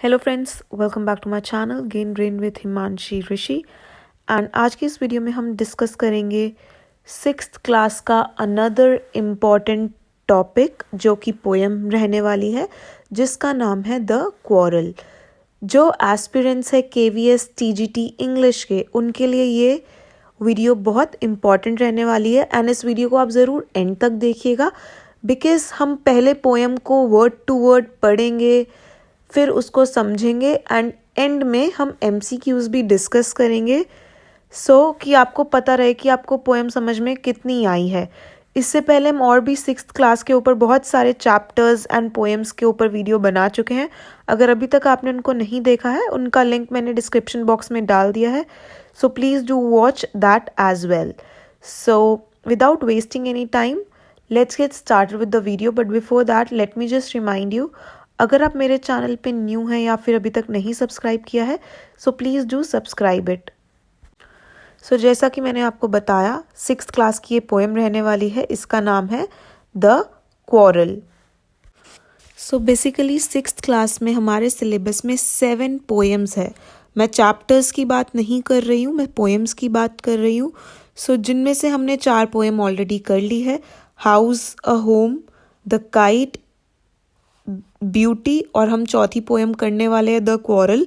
Hello friends, welcome back to my channel gain brain with Himanshi Rishi. And आज की इस video में हम डिस्कस करेंगे सिक्स्थ क्लास का अनदर इम्पॉर्टेंट टॉपिक जो कि पोएम रहने वाली है, जिसका नाम है द क्वारल। जो एस्पिरेंट्स है केवीएस टीजीटी इंग्लिश के, उनके लिए ये वीडियो बहुत इम्पॉर्टेंट रहने वाली है। एंड इस वीडियो को आप ज़रूर एंड तक देखिएगा, बिकॉज हम पहले पोएम को वर्ड टू वर्ड पढ़ेंगे, फिर उसको समझेंगे एंड एंड में हम एमसीक्यूज भी डिस्कस करेंगे, कि आपको पता रहे कि आपको पोएम समझ में कितनी आई है। इससे पहले हम और भी सिक्स्थ क्लास के ऊपर बहुत सारे चैप्टर्स एंड पोएम्स के ऊपर वीडियो बना चुके हैं। अगर अभी तक आपने उनको नहीं देखा है, उनका लिंक मैंने डिस्क्रिप्शन बॉक्स में डाल दिया है, so please do watch that as well. So without wasting any time, let's get started with the video. But before that let me just remind you, अगर आप मेरे चैनल पे न्यू हैं या फिर अभी तक नहीं सब्सक्राइब किया है, so please do subscribe it. So जैसा कि मैंने आपको बताया, सिक्स्थ क्लास की ये पोएम रहने वाली है, इसका नाम है the quarrel. So basically sixth class में हमारे सिलेबस में 7 पोएम्स है। मैं चैप्टर्स की बात नहीं कर रही हूँ, मैं पोएम्स की बात कर रही हूँ। सो जिनमें से हमने 4 पोएम ऑलरेडी कर ली है, house a home, the kite, beauty, और हम चौथी पोएम करने वाले हैं द क्वारल।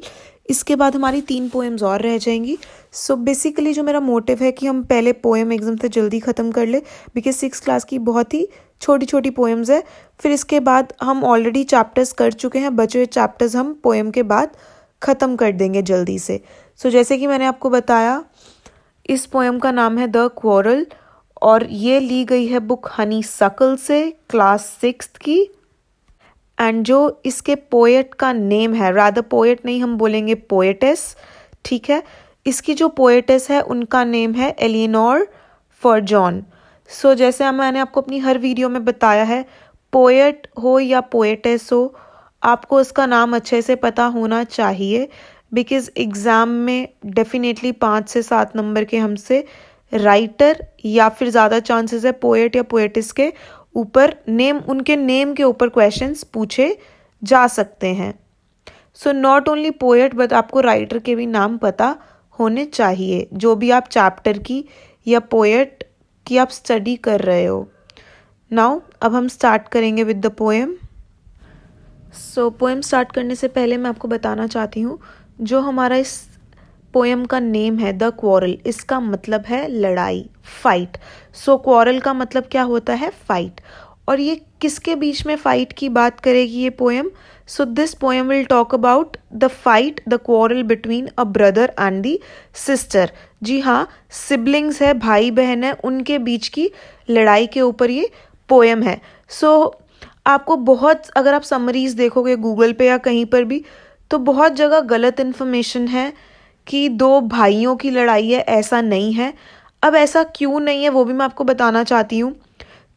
इसके बाद हमारी 3 पोएम्स और रह जाएंगी। सो बेसिकली जो मेरा मोटिव है कि हम पहले पोएम एकदम से जल्दी ख़त्म कर ले, बिकॉज सिक्स क्लास की बहुत ही छोटी छोटी पोएम्स है। फिर इसके बाद हम ऑलरेडी चैप्टर्स कर चुके हैं, बचे हुए चैप्टर्स हम पोएम के बाद ख़त्म कर देंगे जल्दी से। सो जैसे कि मैंने आपको बताया, इस पोएम का नाम है द क्वारल और ये ली गई है बुक हनीसकल से, क्लास सिक्स्थ की। एंड जो इसके पोएट का नेम है, रादर पोएट नहीं, हम बोलेंगे पोएटेस, ठीक है। इसकी जो पोएटेस है उनका नेम है एलिनोर फॉरजॉन। सो जैसे मैंने आपको अपनी हर वीडियो में बताया है, पोएट हो या पोएटेस हो, आपको उसका नाम अच्छे से पता होना चाहिए, बिकॉज एग्ज़ाम में डेफिनेटली 5 से 7 नंबर के हमसे राइटर या फिर ज़्यादा चांसेस है पोएट या पोएटिस के ऊपर नेम, उनके नेम के ऊपर क्वेश्चंस पूछे जा सकते हैं। So not only poet but आपको राइटर के भी नाम पता होने चाहिए, जो भी आप चैप्टर की या पोएट की आप स्टडी कर रहे हो। नाउ अब हम स्टार्ट करेंगे with the poem. So poem start करने से पहले मैं आपको बताना चाहती हूँ, जो हमारा इस पोएम का नेम है द क्वारल, इसका मतलब है लड़ाई, फाइट। सो क्वारल का मतलब क्या होता है? फाइट। और ये किसके बीच में फाइट की बात करेगी ये poem? So this poem will talk about the fight, the quarrel between a brother and the sister. जी हाँ, सिबलिंग्स है, भाई बहन है, उनके बीच की लड़ाई के ऊपर ये पोएम है। सो आपको बहुत, अगर आप समरीज देखोगे गूगल पे या कहीं पर भी, तो बहुत जगह गलत इन्फॉर्मेशन है कि 2 भाइयों की लड़ाई है, ऐसा नहीं है। अब ऐसा क्यों नहीं है वो भी मैं आपको बताना चाहती हूँ,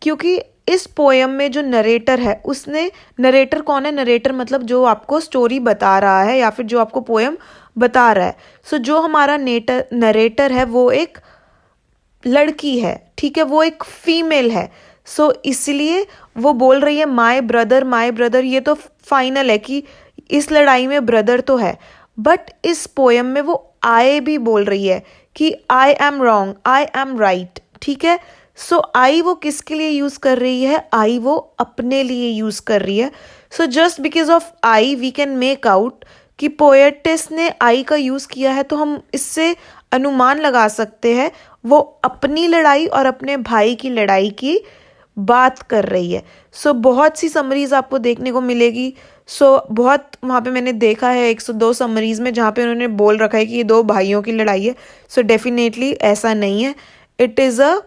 क्योंकि इस पोएम में जो नरेटर है, उसने, नरेटर कौन है? नरेटर मतलब जो आपको स्टोरी बता रहा है या फिर जो आपको पोएम बता रहा है। सो जो हमारा नरेटर है वो एक लड़की है, ठीक है, वो एक फीमेल है। सो इसलिए वो बोल रही है माय ब्रदर। ये तो फाइनल है कि इस लड़ाई में ब्रदर तो है, बट इस पोएम में वो आई भी बोल रही है कि I am wrong, I am right, ठीक है। सो आई वो किसके लिए यूज कर रही है? आई वो अपने लिए यूज कर रही है। So just because of I we can make out कि पोएटिस ने आई का यूज किया है, तो हम इससे अनुमान लगा सकते हैं वो अपनी लड़ाई और अपने भाई की लड़ाई की बात कर रही है। सो बहुत सी समरीज आपको देखने को मिलेगी। बहुत वहाँ पे मैंने देखा है 102 समरीज में जहाँ पे उन्होंने बोल रखा है कि ये 2 भाइयों की लड़ाई है। सो डेफिनेटली ऐसा नहीं है। इट इज़ अ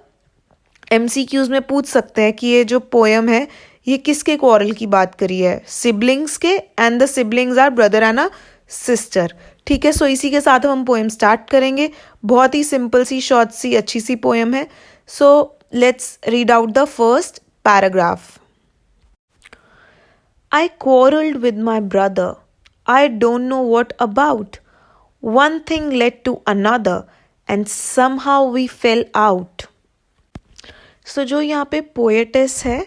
एमसीक्यूज में पूछ सकते हैं कि ये जो पोएम है ये किसके क्वारल की बात करी है? सिबलिंग्स के, and the siblings are brother and a sister, ठीक है। सो इसी के साथ हम पोएम स्टार्ट करेंगे। बहुत ही सिंपल सी, शॉर्ट सी, अच्छी सी पोएम है। So let's read out the first paragraph. I quarreled with my brother. I don't know what about. One thing led to another and somehow we fell out. So जो यहाँ पे poetess है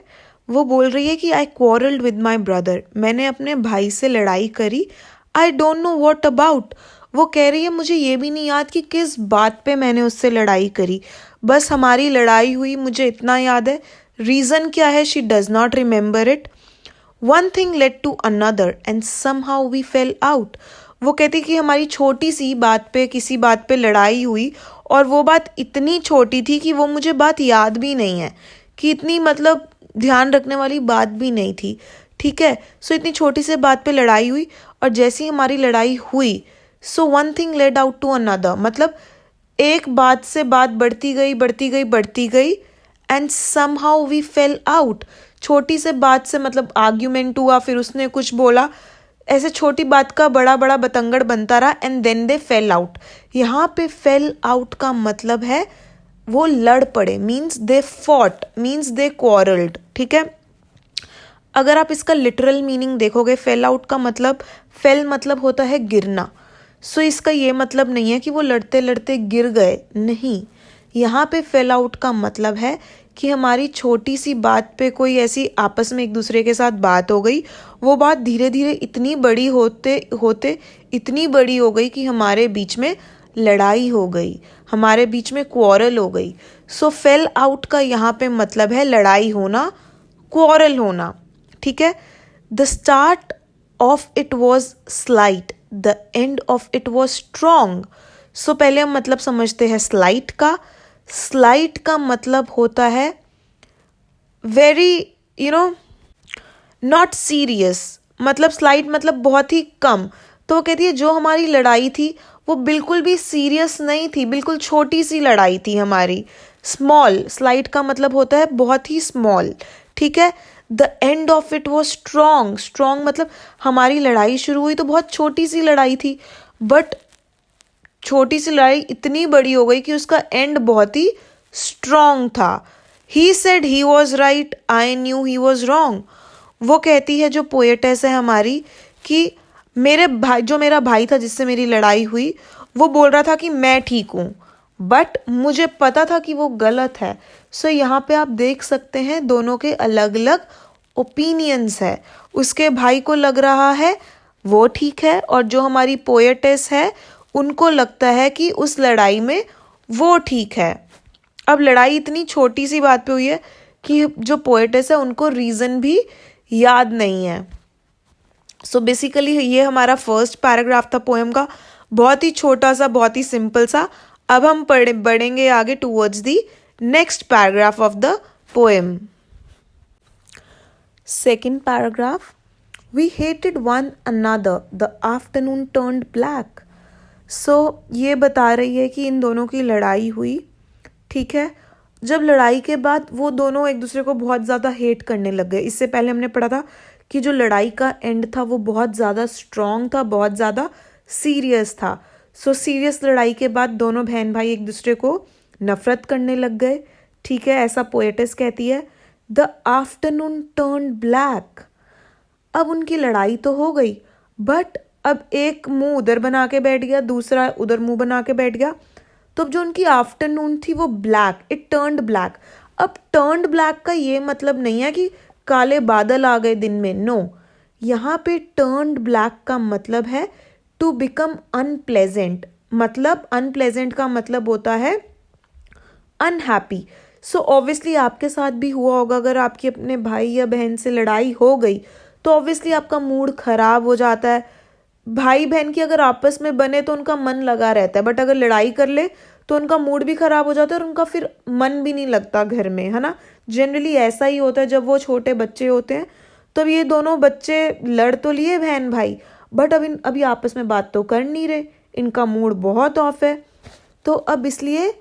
वो बोल रही है कि I quarreled with my brother. मैंने अपने भाई से लड़ाई करी. I don't know what about. वो कह रही है मुझे ये भी नहीं याद कि किस बात पे मैंने उससे लड़ाई करी, बस हमारी लड़ाई हुई, मुझे इतना याद है। रीज़न क्या है, she does not remember it. One thing led to another and somehow we fell out. वो कहती कि हमारी छोटी सी बात पे, किसी बात पे लड़ाई हुई, और वो बात इतनी छोटी थी कि वो मुझे बात याद भी नहीं है, कि इतनी मतलब ध्यान रखने वाली बात भी नहीं थी। ठीक है, सो इतनी छोटी सी बात पे लड़ाई हुई, और जैसे ही हमारी लड़ाई हुई, so one thing led out to another, मतलब एक बात से बात बढ़ती गई बढ़ती गई बढ़ती गई, and somehow we fell out. छोटी से बात से मतलब आर्ग्यूमेंट हुआ, फिर उसने कुछ बोला, ऐसे छोटी बात का बड़ा बड़ा बतंगड़ बनता रहा, and then they fell out. यहाँ पे फेल आउट का मतलब है वो लड़ पड़े, means they fought, means they quarrelled. ठीक है, अगर आप इसका लिटरल मीनिंग देखोगे, फेल आउट का मतलब, फेल मतलब होता है गिरना। सो इसका ये मतलब नहीं है कि वो लड़ते लड़ते गिर गए, नहीं। यहाँ पे फेल आउट का मतलब है कि हमारी छोटी सी बात पे कोई ऐसी आपस में एक दूसरे के साथ बात हो गई, वो बात धीरे धीरे इतनी बड़ी होते होते इतनी बड़ी हो गई कि हमारे बीच में लड़ाई हो गई, हमारे बीच में क्वारल हो गई। सो फेल आउट का यहाँ पे मतलब है लड़ाई होना, क्वारल होना। ठीक है, the start of it was slight, the end of it was strong. So पहले हम मतलब समझते हैं स्लाइट का। स्लाइट का मतलब होता है वेरी, नॉट सीरियस, मतलब स्लाइट मतलब बहुत ही कम। तो वो कहती है जो हमारी लड़ाई थी वो बिल्कुल भी सीरियस नहीं थी, बिल्कुल छोटी सी लड़ाई थी हमारी। स्मॉल, स्लाइट का मतलब होता है बहुत ही स्मॉल। ठीक है, the end of it was strong, strong मतलब हमारी लड़ाई शुरू हुई तो बहुत छोटी सी लड़ाई थी, बट छोटी सी लड़ाई इतनी बड़ी हो गई कि उसका एंड बहुत ही स्ट्रॉन्ग था। He said he was right, I knew he was wrong. वो कहती है जो पोएटेस है हमारी, कि मेरे भाई, जो मेरा भाई था जिससे मेरी लड़ाई हुई, वो बोल रहा था कि मैं ठीक हूँ, बट मुझे पता था कि वो गलत है। सो यहाँ पे आप देख सकते हैं दोनों के अलग अलग ओपिनियंस है। उसके भाई को लग रहा है वो ठीक है, और जो हमारी पोएटेस है उनको लगता है कि उस लड़ाई में वो ठीक है। अब लड़ाई इतनी छोटी सी बात पे हुई है कि जो पोएटेस है उनको रीज़न भी याद नहीं है। सो बेसिकली ये हमारा फर्स्ट पैराग्राफ था पोएम का, बहुत ही छोटा सा, बहुत ही सिंपल सा। अब हम बढ़ेंगे आगे towards the next paragraph of the poem. Second paragraph, we hated one another, the afternoon turned black. So ये बता रही है कि इन दोनों की लड़ाई हुई। ठीक है, जब लड़ाई के बाद वो दोनों एक दूसरे को बहुत ज़्यादा हेट करने लग गए। इससे पहले हमने पढ़ा था कि जो लड़ाई का एंड था वो बहुत ज़्यादा स्ट्रॉन्ग था, बहुत ज़्यादा सीरियस था। सो सीरियस लड़ाई के बाद दोनों बहन भाई एक दूसरे को नफरत करने लग गए। ठीक है, ऐसा पोएटेस कहती है। द आफ्टरनून टर्न ब्लैक, अब उनकी लड़ाई तो हो गई, बट अब एक मुंह उधर बना के बैठ गया, दूसरा उधर मुंह बना के बैठ गया। तो अब जो उनकी आफ्टरनून थी वो ब्लैक, इट टर्न्ड ब्लैक। अब टर्न्ड ब्लैक का ये मतलब नहीं है कि काले बादल आ गए दिन में, नो। यहाँ पे टर्न्ड ब्लैक का मतलब है टू बिकम अनप्लेजेंट, मतलब अनप्लेजेंट का मतलब होता है अनहैप्पी। सो ऑब्वियसली आपके साथ भी हुआ होगा, अगर आपकी अपने भाई या बहन से लड़ाई हो गई तो ऑब्वियसली आपका मूड खराब हो जाता है। भाई बहन की अगर आपस में बने तो उनका मन लगा रहता है, बट अगर लड़ाई कर ले तो उनका मूड भी खराब हो जाता है और उनका फिर मन भी नहीं लगता घर में, है ना। जनरली ऐसा ही होता है जब वो छोटे बच्चे होते हैं। तो अब ये दोनों बच्चे लड़ तो लिए बहन भाई, बट अभी आपस में बात तो कर नहीं रहे, इनका मूड बहुत ऑफ है। तो अब इसलिए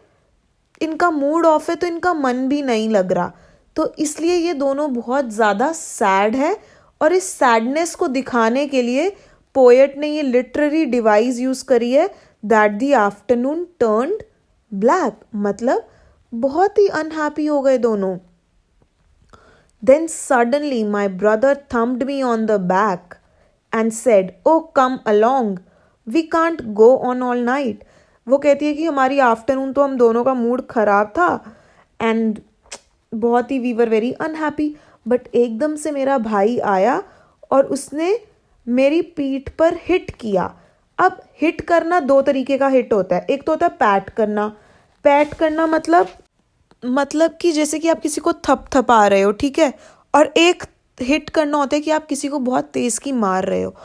इनका मूड ऑफ है तो इनका मन भी नहीं लग रहा, तो इसलिए ये दोनों बहुत ज़्यादा सैड है। और इस सैडनेस को दिखाने के लिए पोएट ने ये लिटरेरी डिवाइस यूज करी है, that the afternoon turned black, मतलब बहुत ही अनहैप्पी हो गए दोनों। Then suddenly my brother thumped me on the back and said, oh come along, we can't go on all night. वो कहती है कि हमारी आफ्टरनून तो हम दोनों का मूड खराब था, एंड बहुत ही we were very unhappy, but एकदम से मेरा भाई आया और उसने मेरी पीठ पर हिट किया। अब हिट करना दो तरीके का हिट होता है। एक तो होता है पैट करना। पैट करना मतलब कि जैसे कि आप किसी को थपथपा रहे हो, ठीक है। और एक हिट करना होता है कि आप किसी को बहुत तेज की मार रहे हो।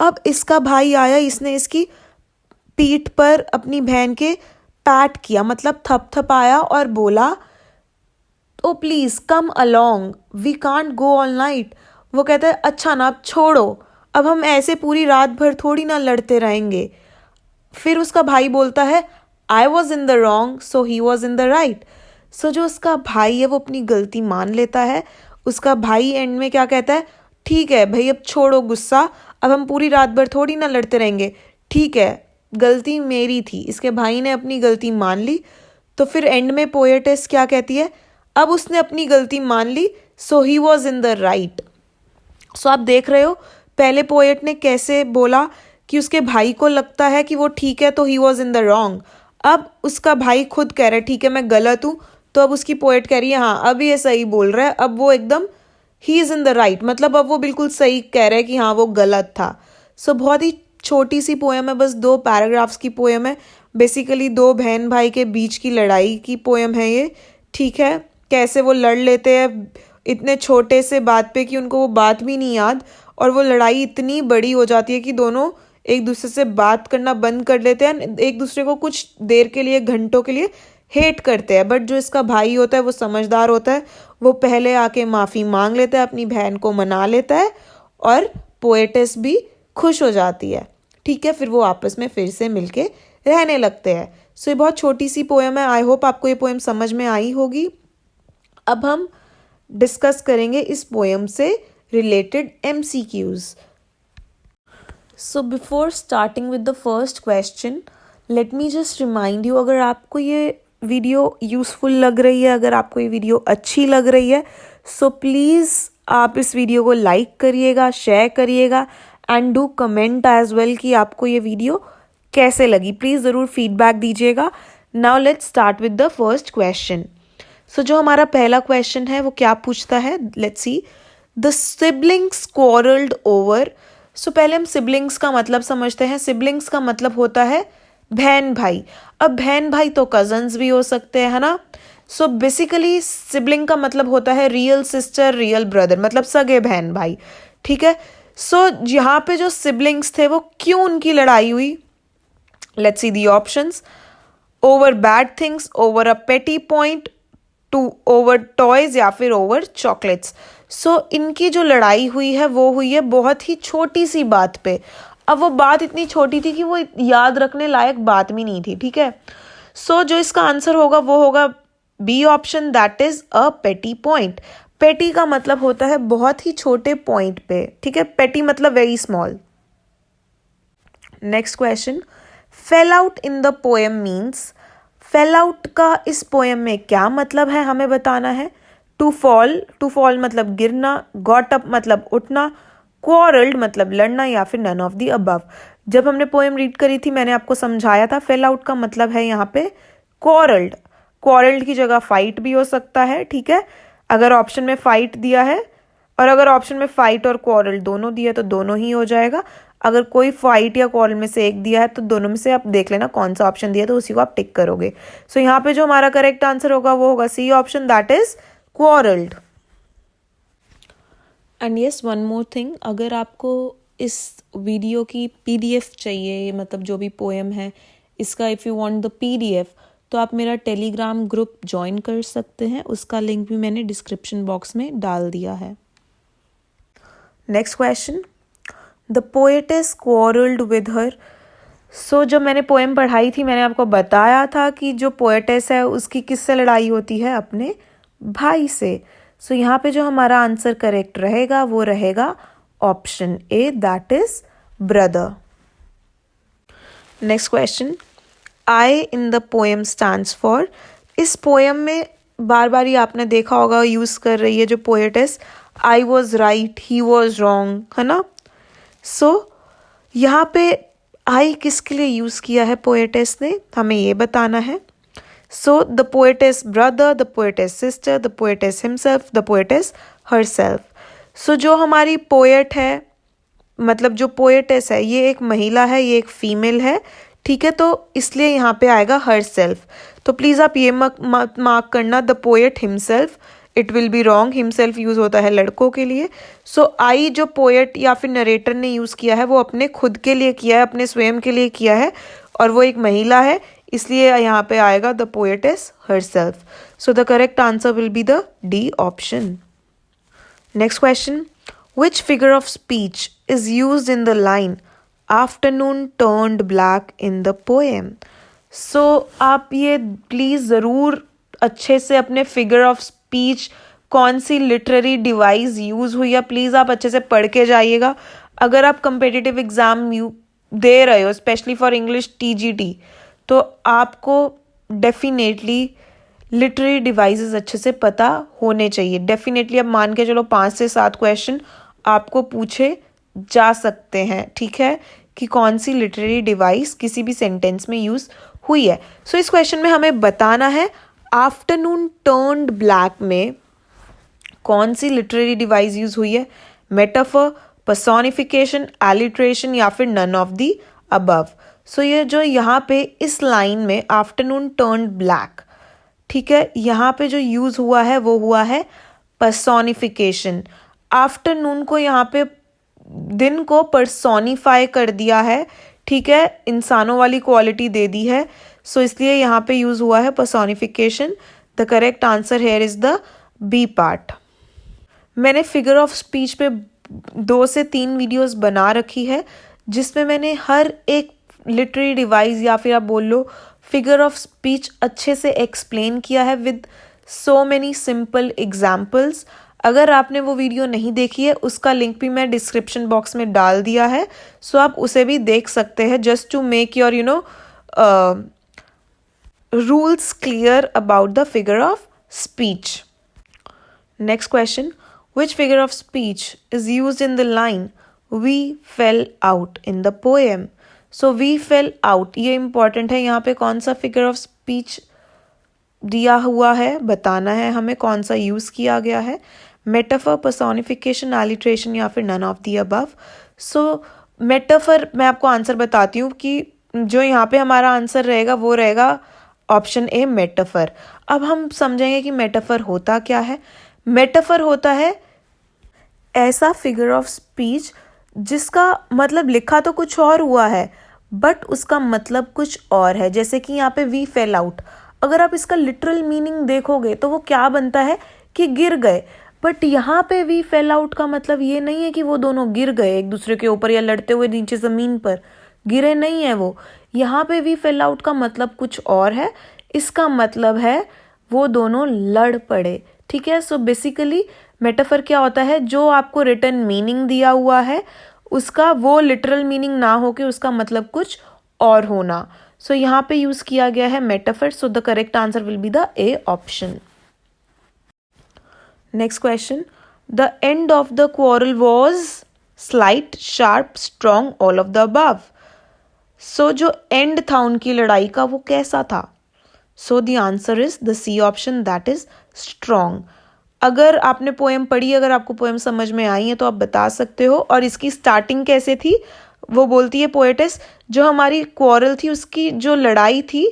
अब इसका भाई आया, इसने इसकी पीठ पर अपनी बहन के पैट किया, मतलब थपथपाया और बोला, तो please come along, we can't go all night. वो कहता है अच्छा ना, अब छोड़ो, अब हम ऐसे पूरी रात भर थोड़ी ना लड़ते रहेंगे। फिर उसका भाई बोलता है I was in the wrong so he was in the right. So जो उसका भाई है वो अपनी गलती मान लेता है। उसका भाई एंड में क्या कहता है, ठीक है भाई अब छोड़ो गुस्सा, अब हम पूरी रात भर थोड़ी ना लड़ते रहेंगे, ठीक है गलती मेरी थी। इसके भाई ने अपनी गलती मान ली। तो फिर एंड में पोएटेस क्या कहती है, अब उसने अपनी गलती मान ली so he was in the right. So आप देख रहे हो पहले पोएट ने कैसे बोला कि उसके भाई को लगता है कि वो ठीक है तो ही वॉज इन द रॉन्ग। अब उसका भाई खुद कह रहा है ठीक है मैं गलत हूँ, तो अब उसकी पोएट कह रही है हाँ अब ये सही बोल रहा है, अब वो एकदम he is in the right, मतलब अब वो बिल्कुल सही कह रहा है कि हाँ वो गलत था। सो बहुत ही छोटी सी पोएम है, बस 2 पैराग्राफ्स की पोएम है। बेसिकली 2 बहन भाई के बीच की लड़ाई की पोएम है ये, ठीक है। कैसे वो लड़ लेते हैं इतने छोटे से बात पे कि उनको वो बात भी नहीं याद, और वो लड़ाई इतनी बड़ी हो जाती है कि दोनों एक दूसरे से बात करना बंद कर लेते हैं, एक दूसरे को कुछ देर के लिए, घंटों के लिए हेट करते हैं। बट जो इसका भाई होता है वो समझदार होता है, वो पहले आके माफ़ी मांग लेता है, अपनी बहन को मना लेता है, और पोएटेस भी खुश हो जाती है, ठीक है। फिर वो आपस में फिर से मिलके रहने लगते हैं। सो ये बहुत छोटी सी पोएम है। आई होप आपको ये पोएम समझ में आई होगी। अब हम डिस्कस करेंगे इस पोएम से related MCQs। So before starting with the first question, late me just remind you, अगर आपको ये वीडियो यूज़फुल लग रही है, अगर आपको ये वीडियो अच्छी लग रही है, सो प्लीज़ आप इस वीडियो को लाइक करिएगा, शेयर करिएगा, and do comment as well कि आपको ये वीडियो कैसे लगी। प्लीज़ ज़रूर फीडबैक दीजिएगा। Now let's start with the first question. So जो हमारा पहला क्वेश्चन है वो क्या पूछता है, let's see. The siblings quarrelled over. So पहले हम सिबलिंग्स का मतलब समझते हैं। सिबलिंग्स का मतलब होता है बहन भाई। अब बहन भाई तो कजन्स भी हो सकते हैं, है ना। सो बेसिकली सिबलिंग का मतलब होता है रियल सिस्टर, रियल ब्रदर, मतलब सगे बहन भाई, ठीक है। सो यहाँ पे जो सिबलिंग्स थे वो क्यों उनकी लड़ाई हुई, let's see the options. Over bad things, over a petty point, to over toys, या फिर ओवर चॉकलेट्स। सो इनकी जो लड़ाई हुई है वो हुई है बहुत ही छोटी सी बात पे। अब वो बात इतनी छोटी थी कि वो याद रखने लायक बात भी नहीं थी, ठीक है। सो जो इसका आंसर होगा वो होगा B option, that is a petty point. पेटी का मतलब होता है बहुत ही छोटे पॉइंट पे, ठीक है। पेटी मतलब very small. Next question, fail out in the poem means. Fail out का इस पोएम में क्या मतलब है हमें बताना है। टू फॉल मतलब गिरना, गॉट अप मतलब उठना, क्वारल्ड मतलब लड़ना, या फिर नन ऑफ द अबव। जब हमने पोएम रीड करी थी मैंने आपको समझाया था फेल आउट का मतलब है यहाँ पे क्वारल्ड। क्वारल्ड की जगह फाइट भी हो सकता है, ठीक है, अगर ऑप्शन में फाइट दिया है, और अगर ऑप्शन में फाइट और क्वारल दोनों दिया तो दोनों ही हो जाएगा। अगर कोई फाइट या क्वारल में से एक दिया है तो दोनों में से आप देख लेना कौन सा ऑप्शन दिया तो उसी को आप टिक करोगे। सो यहाँ पे जो हमारा करेक्ट आंसर होगा वो होगा C option, that is quarrelled. And yes, one more thing, अगर आपको इस वीडियो की PDF चाहिए, मतलब जो भी पोएम है इसका, if you want the PDF, तो आप मेरा टेलीग्राम ग्रुप ज्वाइन कर सकते हैं, उसका लिंक भी मैंने डिस्क्रिप्शन बॉक्स में डाल दिया है। Next question, the poetess quarrelled with her. So जब मैंने पोएम पढ़ाई थी मैंने आपको बताया था कि जो पोएटेस है उसकी किससे लड़ाई होती है, अपने भाई से। सो यहाँ पे जो हमारा आंसर करेक्ट रहेगा वो रहेगा option A, that is brother. Next question, I in the poem stands for. इस पोएम में बार बार ही आपने देखा होगा यूज़ कर रही है जो poetess, I was right, he was wrong, है ना। सो यहाँ पे आई किसके लिए यूज़ किया है पोएटेस ने, हमें ये बताना है। So the poetess brother, the poetess sister, the poetess himself, the poetess herself. So जो हमारी पोएट है मतलब जो पोएटेस है ये एक महिला है, ये एक फीमेल है, ठीक है, तो इसलिए यहाँ पे आएगा हर सेल्फ। तो प्लीज़ आप ये मार्क करना, the poet himself, it will be wrong, himself use होता है लड़कों के लिए। सो आई जो पोएट या फिर नरेटर ने यूज़ किया है वो अपने खुद के लिए किया है, अपने स्वयं के लिए किया है, और वो एक महिला है, इसलिए यहाँ पे आएगा the poetess herself. So the correct answer will be the D option. Next question, which figure of speech is used in the line afternoon turned black in the poem? So आप ये प्लीज़ ज़रूर अच्छे से अपने figure of speech कौन सी literary device use हुई है please आप अच्छे से पढ़ के जाइएगा। अगर आप कंपेटिटिव एग्ज़ाम दे रहे हो स्पेशली फॉर इंग्लिश TGT, तो आपको डेफिनेटली लिटरेरी डिवाइसेस अच्छे से पता होने चाहिए। डेफिनेटली अब मान के चलो 5 से 7 क्वेश्चन आपको पूछे जा सकते हैं, ठीक है, कि कौन सी लिटरेरी डिवाइस किसी भी सेंटेंस में यूज़ हुई है। सो इस क्वेश्चन में हमें बताना है आफ्टरनून टर्न्ड ब्लैक में कौन सी लिटरेरी डिवाइस यूज़ हुई है, मेटाफर, पर्सोनिफिकेशन, एलिट्रेशन या फिर नन ऑफ दी अबव। सो ये जो यहाँ पे इस लाइन में आफ्टरनून टर्न्ड ब्लैक, ठीक है, यहाँ पे जो यूज़ हुआ है वो हुआ है पर्सोनिफिकेशन। आफ्टरनून को यहाँ पे दिन को पर्सोनिफाई कर दिया है, ठीक है, इंसानों वाली क्वालिटी दे दी है, सो इसलिए यहाँ पे यूज़ हुआ है personification. The correct answer here is the B part. मैंने फिगर ऑफ स्पीच पे 2 से 3 वीडियोस बना रखी है जिसमें मैंने हर एक लिटरेरी डिवाइस या फिर आप बोल लो फिगर ऑफ स्पीच अच्छे से एक्सप्लेन किया है with so many simple examples. अगर आपने वो वीडियो नहीं देखी है उसका लिंक भी मैं डिस्क्रिप्शन बॉक्स में डाल दिया है, सो आप उसे भी देख सकते हैं just to make your rules clear about the figure of speech. Next question, which figure of speech is used in the line we fell out in the poem? So we fell out ये important है, यहाँ पे कौन सा figure of speech दिया हुआ है, बताना है हमें कौन सा यूज़ किया गया है, मेटाफर, पर्सोनिफिकेशन, एलिट्रेशन या फिर none of the above. So metaphor मैं आपको आंसर बताती हूँ कि जो यहाँ पे हमारा आंसर रहेगा वो रहेगा ऑप्शन ए मेटाफर। अब हम समझेंगे कि मेटाफर होता क्या है। मेटाफर होता है ऐसा फिगर ऑफ स्पीच जिसका मतलब लिखा तो कुछ और हुआ है बट उसका मतलब कुछ और है। जैसे कि यहाँ पे वी फेल आउट, अगर आप इसका लिटरल मीनिंग देखोगे तो वो क्या बनता है कि गिर गए, बट यहाँ पे वी फेल आउट का मतलब ये नहीं है कि वो दोनों गिर गए एक दूसरे के ऊपर या लड़ते हुए नीचे ज़मीन पर गिरे नहीं है वो। यहाँ पे वी फेल आउट का मतलब कुछ और है, इसका मतलब है वो दोनों लड़ पड़े, ठीक है। सो बेसिकली मेटाफर क्या होता है, जो आपको रिटन मीनिंग दिया हुआ है उसका वो लिटरल मीनिंग ना हो के उसका मतलब कुछ और होना। सो यहाँ पे यूज़ किया गया है metaphor, so the correct answer will be the A option. Next question, the end of the quarrel was slight, sharp, strong, all of the above. So जो एंड था उनकी लड़ाई का वो कैसा था? So the answer is the C option, that is strong. अगर आपने पोएम पढ़ी, अगर आपको पोएम समझ में आई है तो आप बता सकते हो। और इसकी स्टार्टिंग कैसे थी, वो बोलती है पोएटेस, जो हमारी क्वारल थी उसकी जो लड़ाई थी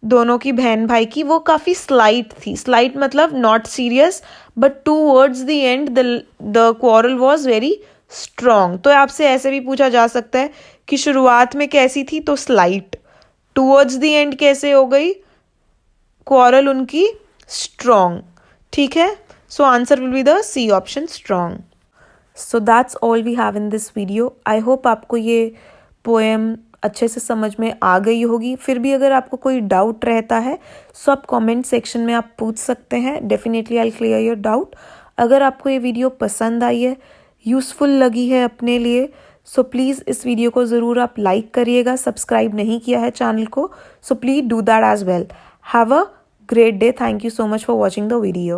दोनों की बहन भाई की वो काफ़ी स्लाइट थी। स्लाइट मतलब not serious, but towards the end the quarrel was very strong. तो आपसे ऐसे भी पूछा जा सकता है कि शुरुआत में कैसी थी, तो स्लाइट, टूवर्ड्स द एंड कैसे हो गई क्वारल उनकी, स्ट्रॉन्ग, ठीक है। So answer will be the C option, strong. So that's all we have in this video. I hope आपको ये पोएम अच्छे से समझ में आ गई होगी। फिर भी अगर आपको कोई डाउट रहता है सो आप कमेंट सेक्शन में आप पूछ सकते हैं, definitely I clear your doubt. अगर आपको ये वीडियो पसंद आई है, यूज़फुल लगी है अपने लिए, सो प्लीज़ इस वीडियो को ज़रूर आप लाइक करिएगा। सब्सक्राइब नहीं किया है चैनल को, so please do that as well. Have a great day. Thank you so much for watching the video.